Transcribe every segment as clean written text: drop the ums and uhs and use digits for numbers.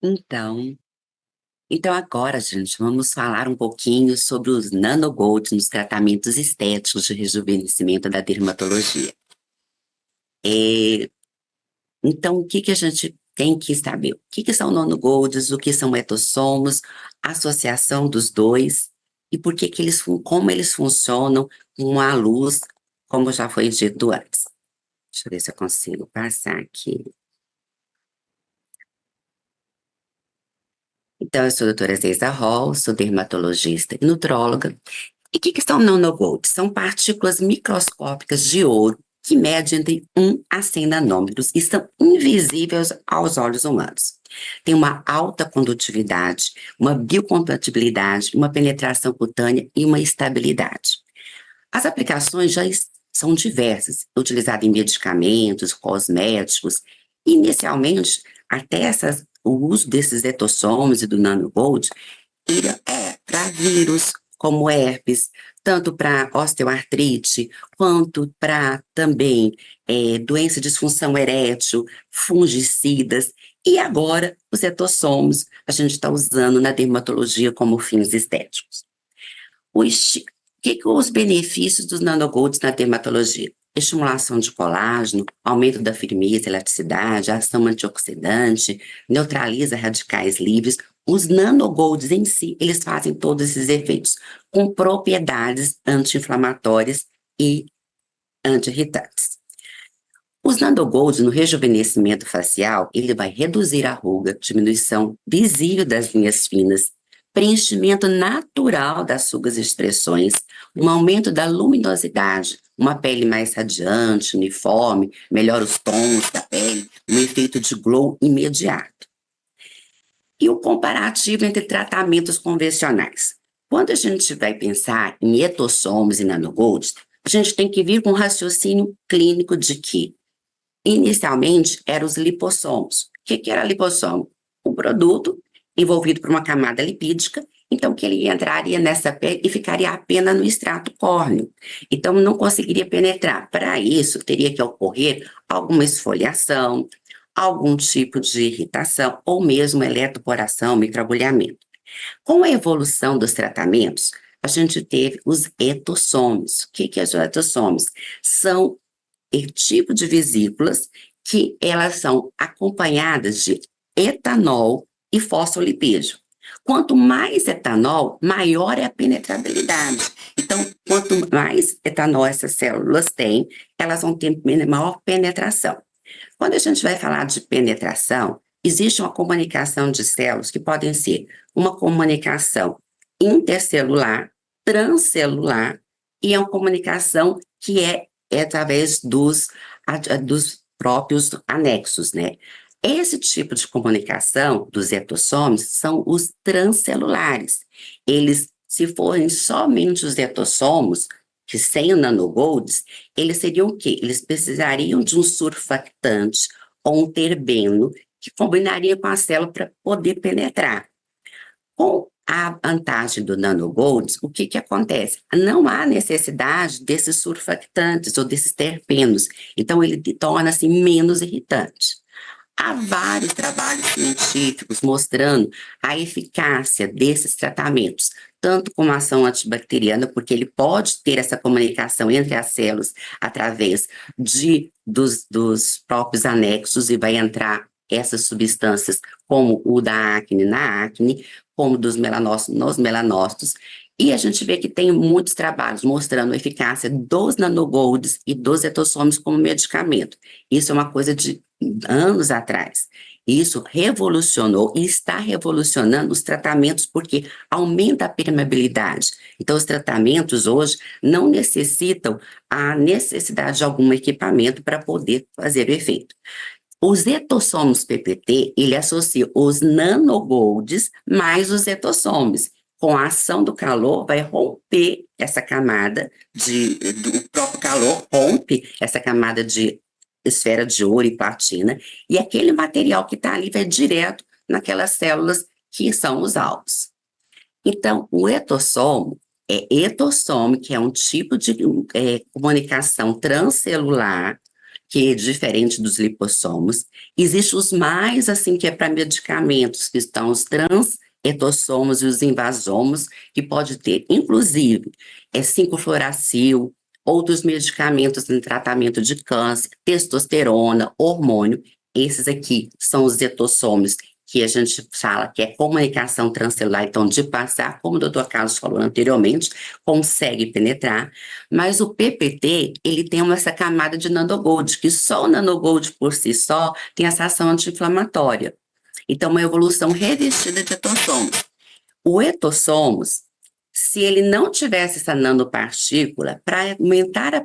Então, então agora, gente, vamos falar um pouquinho sobre os nanogolds nos tratamentos estéticos de rejuvenescimento da dermatologia. É, então, o que que a gente tem que saber? O que que são nanogolds, o que são etossomos, a associação dos dois e por que que como eles funcionam com a luz, como já foi dito antes. Deixa eu ver se eu consigo passar aqui. Então, eu sou a doutora Zeisa Hall, sou dermatologista e nutróloga. E o que que são nanogolds? São partículas microscópicas de ouro que medem entre 1 a 100 nanômetros e são invisíveis aos olhos humanos. Tem uma alta condutividade, uma biocompatibilidade, uma penetração cutânea e uma estabilidade. As aplicações são diversas, utilizadas em medicamentos, cosméticos. Inicialmente, o uso desses etossomos e do nanogold ele é para vírus, como herpes, tanto para osteoartrite, quanto para também doença de disfunção erétil, fungicidas, e agora os etossomos a gente está usando na dermatologia como fins estéticos. O que os benefícios dos nanogolds na dermatologia? Estimulação de colágeno, aumento da firmeza, elasticidade, ação antioxidante, neutraliza radicais livres. Os nanogolds em si, eles fazem todos esses efeitos com propriedades anti-inflamatórias e anti-irritantes. Os nanogolds no rejuvenescimento facial, ele vai reduzir a ruga, diminuição visível das linhas finas, preenchimento natural das rugas e expressões, um aumento da luminosidade, uma pele mais radiante, uniforme, melhora os tons da pele, um efeito de glow imediato. E o comparativo entre tratamentos convencionais. Quando a gente vai pensar em etossomos e nanogolds, a gente tem que vir com um raciocínio clínico de que inicialmente, eram os lipossomos. O que que era lipossomo? Um produto envolvido por uma camada lipídica, então que ele entraria nessa pele e ficaria apenas no extrato córneo. Então não conseguiria penetrar. Para isso, teria que ocorrer alguma esfoliação, algum tipo de irritação ou mesmo eletroporação, microagulhamento. Com a evolução dos tratamentos, a gente teve os etossomos. O que que é os etossomos? São tipo de vesículas que elas são acompanhadas de etanol e fosfolipídio. Quanto mais etanol, maior é a penetrabilidade. Então, quanto mais etanol essas células têm, elas vão ter maior penetração. Quando a gente vai falar de penetração, existe uma comunicação de células que podem ser uma comunicação intercelular, transcelular e é uma comunicação que é através dos próprios anexos, né? Esse tipo de comunicação dos etossomos são os transcelulares. Eles, se forem somente os etossomos, que sem nanogolds, eles seriam o quê? Eles precisariam de um surfactante ou um terbeno que combinaria com a célula para poder penetrar. Com a vantagem do nanogolds, o que que acontece? Não há necessidade desses surfactantes ou desses terpenos, então ele torna-se menos irritante. Há vários trabalhos científicos mostrando a eficácia desses tratamentos, tanto como ação antibacteriana, porque ele pode ter essa comunicação entre as células através dos próprios anexos e vai entrar essas substâncias, como o da acne na acne, como dos melanócitos nos melanócitos, e a gente vê que tem muitos trabalhos mostrando a eficácia dos nanogolds e dos etossomos como medicamento. Isso é uma coisa de anos atrás. Isso revolucionou e está revolucionando os tratamentos porque aumenta a permeabilidade. Então, os tratamentos hoje não necessitam a necessidade de algum equipamento para poder fazer o efeito. Os etossomos PPT, ele associa os nanogolds mais os etossomos. Com a ação do calor, vai romper essa camada do próprio calor, rompe essa camada de esfera de ouro e platina, e aquele material que está ali vai direto naquelas células que são os alvos. Então, o etossomo que é um tipo de comunicação transcelular que, diferente dos lipossomos, existem os mais, assim, que é para medicamentos, que estão os transetossomos e os invasomos, que pode ter, inclusive, 5-fluoracil, outros medicamentos em tratamento de câncer, testosterona, hormônio. Esses aqui são os etossomos, que a gente fala que é comunicação transcelular, então de passar, como o doutor Carlos falou anteriormente, consegue penetrar, mas o PPT, ele tem essa camada de nanogold, que só o nanogold por si só tem essa ação anti-inflamatória. Então, uma evolução revestida de etossomos. O etossomos, se ele não tivesse essa nanopartícula, para aumentar a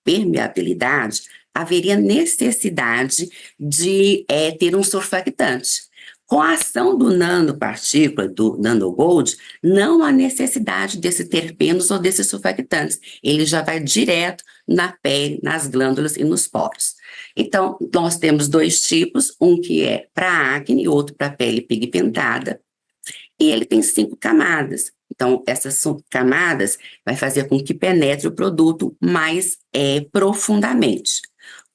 permeabilidade, haveria necessidade de ter um surfactante. Com a ação do nanopartícula, do nanogold, não há necessidade desses terpenos ou desses surfactantes. Ele já vai direto na pele, nas glândulas e nos poros. Então, nós temos dois tipos, um que é para acne e outro para pele pigmentada, e ele tem 5 camadas. Então, essas 5 camadas vai fazer com que penetre o produto mais profundamente.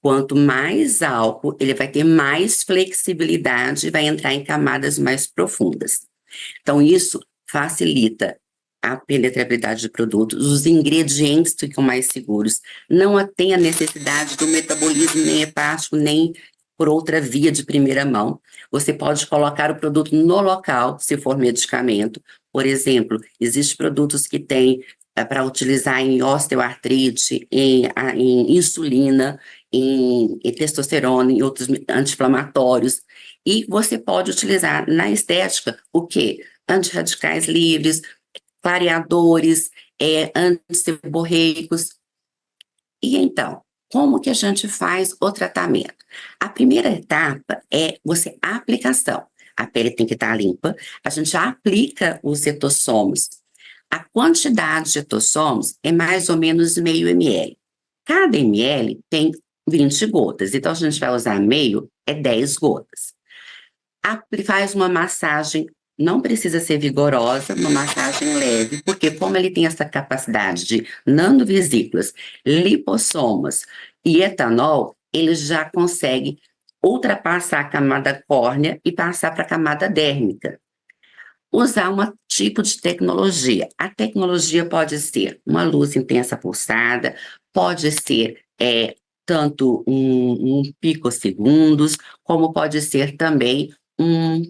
Quanto mais álcool, ele vai ter mais flexibilidade e vai entrar em camadas mais profundas. Então, isso facilita a penetrabilidade do produto, os ingredientes ficam mais seguros, não tem a necessidade do metabolismo nem hepático, nem por outra via de primeira mão. Você pode colocar o produto no local, se for medicamento. Por exemplo, existem produtos que têm para utilizar em osteoartrite, em insulina, em testosterona, em outros anti-inflamatórios. E você pode utilizar na estética o quê? Antirradicais livres, clareadores, antisseborreicos. E então, como que a gente faz o tratamento? A primeira etapa é a aplicação. A pele tem que estar limpa, a gente aplica os etossomos. A quantidade de etossomos é mais ou menos meio ml. Cada ml tem 20 gotas, então a gente vai usar meio, 10 gotas. Faz uma massagem, não precisa ser vigorosa, uma massagem leve, porque como ele tem essa capacidade de nanovesículas, lipossomas e etanol, ele já consegue ultrapassar a camada córnea e passar para a camada dérmica. Usar um tipo de tecnologia. A tecnologia pode ser uma luz intensa pulsada, pode ser tanto um picosegundos, como pode ser também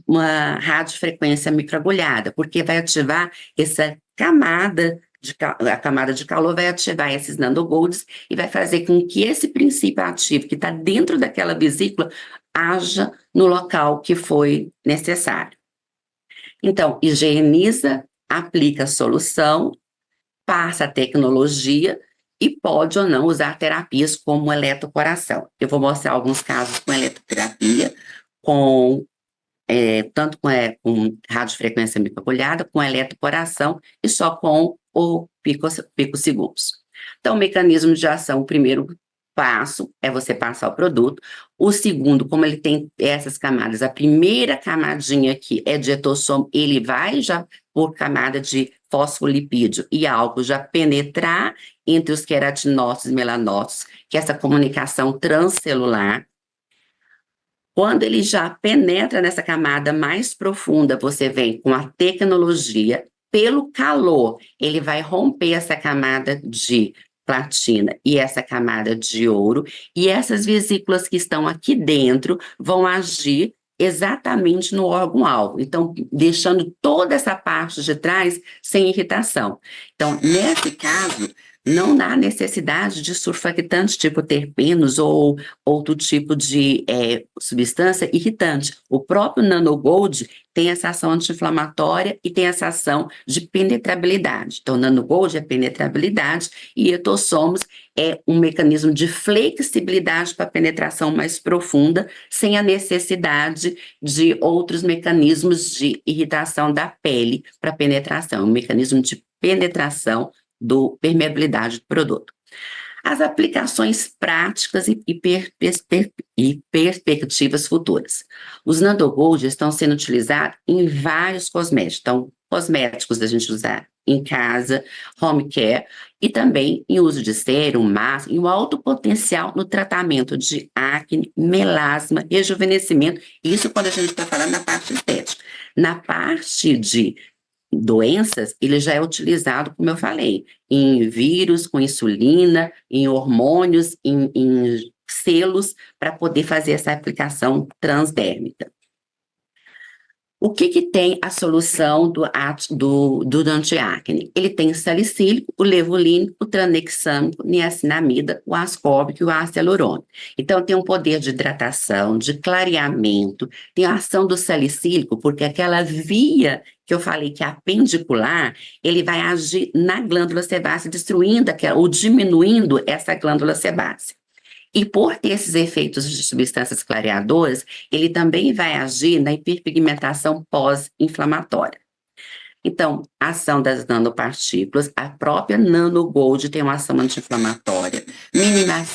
uma radiofrequência microagulhada, porque vai ativar essa camada a camada de calor vai ativar esses nanogolds e vai fazer com que esse princípio ativo que está dentro daquela vesícula haja no local que foi necessário. Então, higieniza, aplica a solução, passa a tecnologia e pode ou não usar terapias como eletroporação. Eu vou mostrar alguns casos com eletroterapia, tanto com radiofrequência microagulhada, com eletroporação e só com o picosegundos. Então, o mecanismo de ação, o primeiro passo é você passar o produto. O segundo, como ele tem essas camadas, a primeira camadinha aqui é de etossomo, ele vai já por camada de fosfolipídio e álcool já penetrar entre os queratinócitos e melanócitos, que é essa comunicação transcelular. Quando ele já penetra nessa camada mais profunda, você vem com a tecnologia, pelo calor, ele vai romper essa camada de platina e essa camada de ouro, e essas vesículas que estão aqui dentro vão agir exatamente no órgão-alvo, então deixando toda essa parte de trás sem irritação. Então, nesse caso, não há necessidade de surfactantes tipo terpenos ou outro tipo de substância irritante. O próprio nanogold tem essa ação anti-inflamatória e tem essa ação de penetrabilidade. Então, nanogold é penetrabilidade e etossomos é um mecanismo de flexibilidade para penetração mais profunda, sem a necessidade de outros mecanismos de irritação da pele para penetração, um mecanismo de penetração do permeabilidade do produto. As aplicações práticas e perspectivas futuras. Os nanogold estão sendo utilizados em vários cosméticos. Então, cosméticos da gente usar em casa, home care, e também em uso de sérum, máscara, e o alto potencial no tratamento de acne, melasma, rejuvenescimento, isso quando a gente está falando na parte estética. Na parte de doenças, ele já é utilizado, como eu falei, em vírus, com insulina, em hormônios, em selos, para poder fazer essa aplicação transdérmica. O que que tem a solução do antiacne? Ele tem o salicílico, o levulínico, o tranexâmico, niacinamida, o ascórbico e o ácido hialurônico. Então, tem um poder de hidratação, de clareamento, tem a ação do salicílico, porque aquela via que eu falei que é apendicular, ele vai agir na glândula sebácea, destruindo aquela, ou diminuindo essa glândula sebácea. E por ter esses efeitos de substâncias clareadoras, ele também vai agir na hiperpigmentação pós-inflamatória. Então, a ação das nanopartículas, a própria nanogold tem uma ação anti-inflamatória,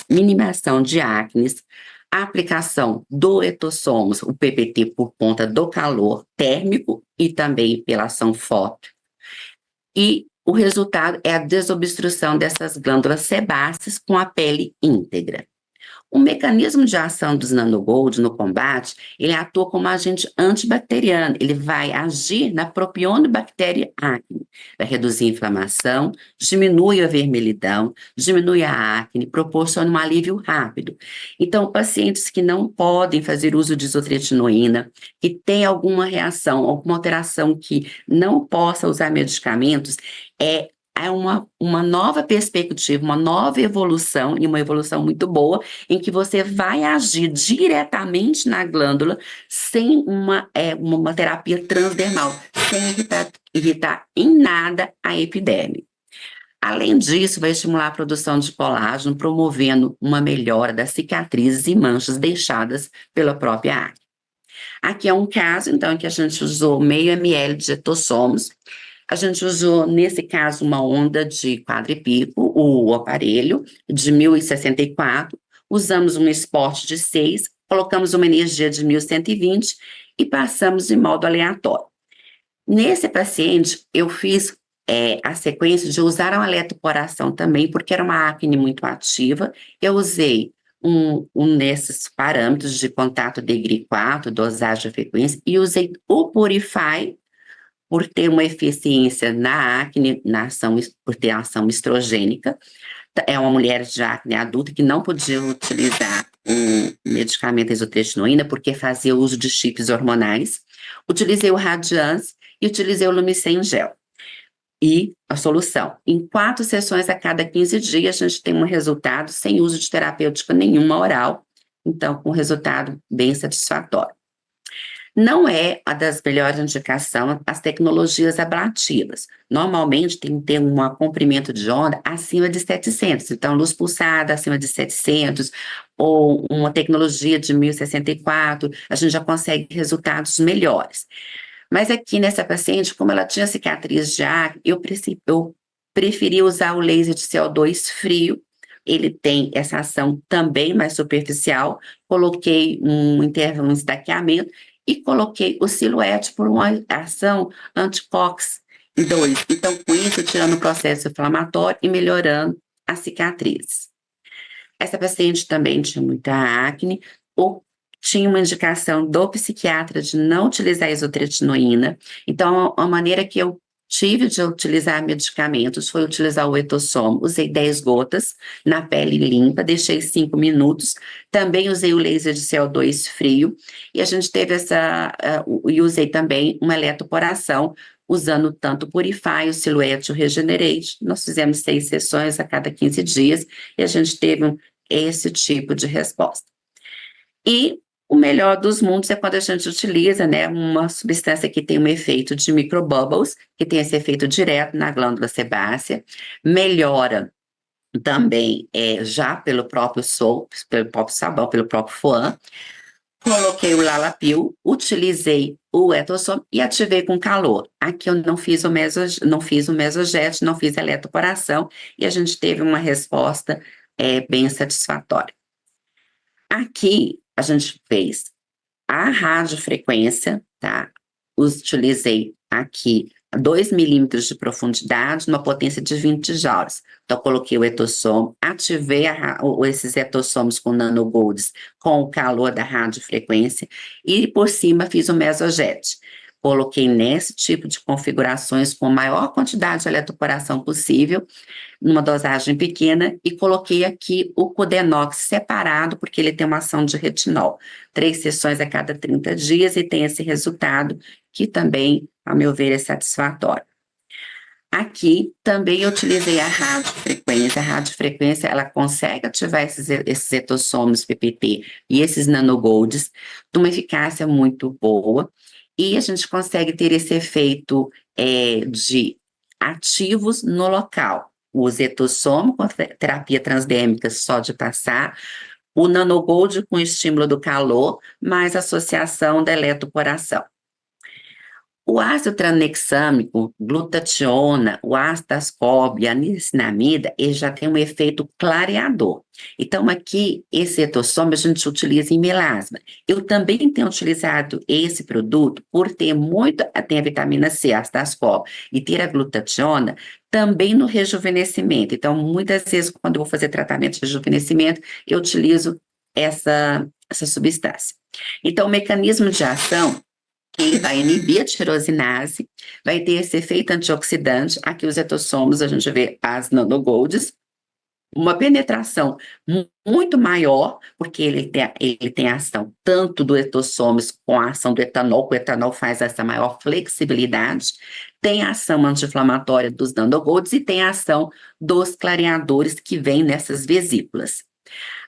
minimação de acnes, a aplicação do etossomos, o PPT, por conta do calor térmico e também pela ação fóto. E o resultado é a desobstrução dessas glândulas sebáceas com a pele íntegra. O mecanismo de ação dos nanogold no combate, ele atua como agente antibacteriano, ele vai agir na propionibactéria acne, vai reduzir a inflamação, diminui a vermelhidão, diminui a acne, proporciona um alívio rápido. Então, pacientes que não podem fazer uso de isotretinoína, que têm alguma reação, alguma alteração que não possa usar medicamentos, é uma nova perspectiva, uma nova evolução, e uma evolução muito boa, em que você vai agir diretamente na glândula sem uma terapia transdermal, sem irritar em nada a epiderme. Além disso, vai estimular a produção de colágeno, promovendo uma melhora das cicatrizes e manchas deixadas pela própria acne. Aqui é um caso, então, em que a gente usou meio ml de etossomos. A gente usou, nesse caso, uma onda de quadripico, o aparelho, de 1064. Usamos um spot de 6, colocamos uma energia de 1120 e passamos de modo aleatório. Nesse paciente, eu fiz a sequência de usar uma eletroporação também, porque era uma acne muito ativa. Eu usei um desses parâmetros de contato Degree 4, dosagem e frequência, e usei o Purify, por ter uma eficiência na acne, por ter ação estrogênica. É uma mulher de acne adulta que não podia utilizar um medicamento isotretinoína porque fazia uso de chips hormonais. Utilizei o Radiance e utilizei o Lumicen Gel. E a solução, em 4 sessões a cada 15 dias, a gente tem um resultado sem uso de terapêutica nenhuma oral, então com resultado bem satisfatório. Não é a das melhores indicações as tecnologias ablativas. Normalmente tem que ter um comprimento de onda acima de 700, então luz pulsada acima de 700, ou uma tecnologia de 1064, a gente já consegue resultados melhores. Mas aqui nessa paciente, como ela tinha cicatriz de acne, eu preferi usar o laser de CO2 frio. Ele tem essa ação também mais superficial. Coloquei um estaqueamento e coloquei o silhuete por uma ação anti-COX-2. Então, com isso, tirando o processo inflamatório e melhorando a cicatriz. Essa paciente também tinha muita acne, ou tinha uma indicação do psiquiatra de não utilizar isotretinoína. Então, a maneira que eu tive de utilizar medicamentos foi utilizar o etossom. Usei 10 gotas na pele limpa, deixei 5 minutos. Também usei o laser de CO2 frio. E a gente teve e usei também uma eletroporação, usando tanto o Purify, o Silhouette e o Regenerate. Nós fizemos 6 sessões a cada 15 dias e a gente teve esse tipo de resposta. E o melhor dos mundos é quando a gente utiliza, né, uma substância que tem um efeito de microbubbles, que tem esse efeito direto na glândula sebácea, melhora também já pelo próprio soap, pelo próprio sabão, pelo próprio foam. Coloquei o Lalapil, utilizei o Etossom e ativei com calor. Aqui eu não fiz o mesojet, não fiz a eletroporação e a gente teve uma resposta bem satisfatória. Aqui a gente fez a radiofrequência, tá? Utilizei aqui 2 milímetros de profundidade, numa potência de 20 joules. Então, coloquei o etossomo, ativei esses etossomos com nanogolds com o calor da radiofrequência e, por cima, fiz o mesojet. Coloquei nesse tipo de configurações com a maior quantidade de eletroporação possível, numa dosagem pequena, e coloquei aqui o Codenox separado, porque ele tem uma ação de retinol. 3 sessões a cada 30 dias e tem esse resultado, que também, a meu ver, é satisfatório. Aqui também eu utilizei a radiofrequência. A radiofrequência, ela consegue ativar esses etossomos PPT e esses nanogolds de uma eficácia muito boa, e a gente consegue ter esse efeito de ativos no local. Os etossomo com a terapia transdérmica só de passar, o nanogold com estímulo do calor, mais associação da eletroporação. O ácido tranexâmico, glutationa, o ácido ascórbico, a niacinamida, ele já tem um efeito clareador. Então, aqui, esse etossoma a gente utiliza em melasma. Eu também tenho utilizado esse produto por ter tem a vitamina C, ácido ascórbico, e ter a glutationa também no rejuvenescimento. Então, muitas vezes, quando eu vou fazer tratamento de rejuvenescimento, eu utilizo essa substância. Então, o mecanismo de ação, ele vai inibir a tirosinase, vai ter esse efeito antioxidante. Aqui os etossomos, a gente vê as nanogolds, uma penetração muito maior, porque ele tem ação tanto do etossomos com a ação do etanol, que o etanol faz essa maior flexibilidade, tem a ação anti-inflamatória dos nanogolds e tem a ação dos clareadores que vêm nessas vesículas.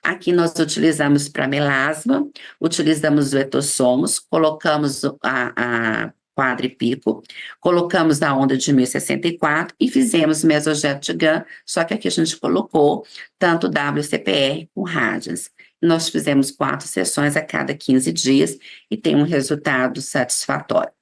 Aqui nós utilizamos para melasma, utilizamos o etossomos, colocamos a quadripico, colocamos a onda de 1064 e fizemos mesojet GAN, só que aqui a gente colocou tanto WCPR com Radiance. Nós fizemos 4 sessões a cada 15 dias e tem um resultado satisfatório.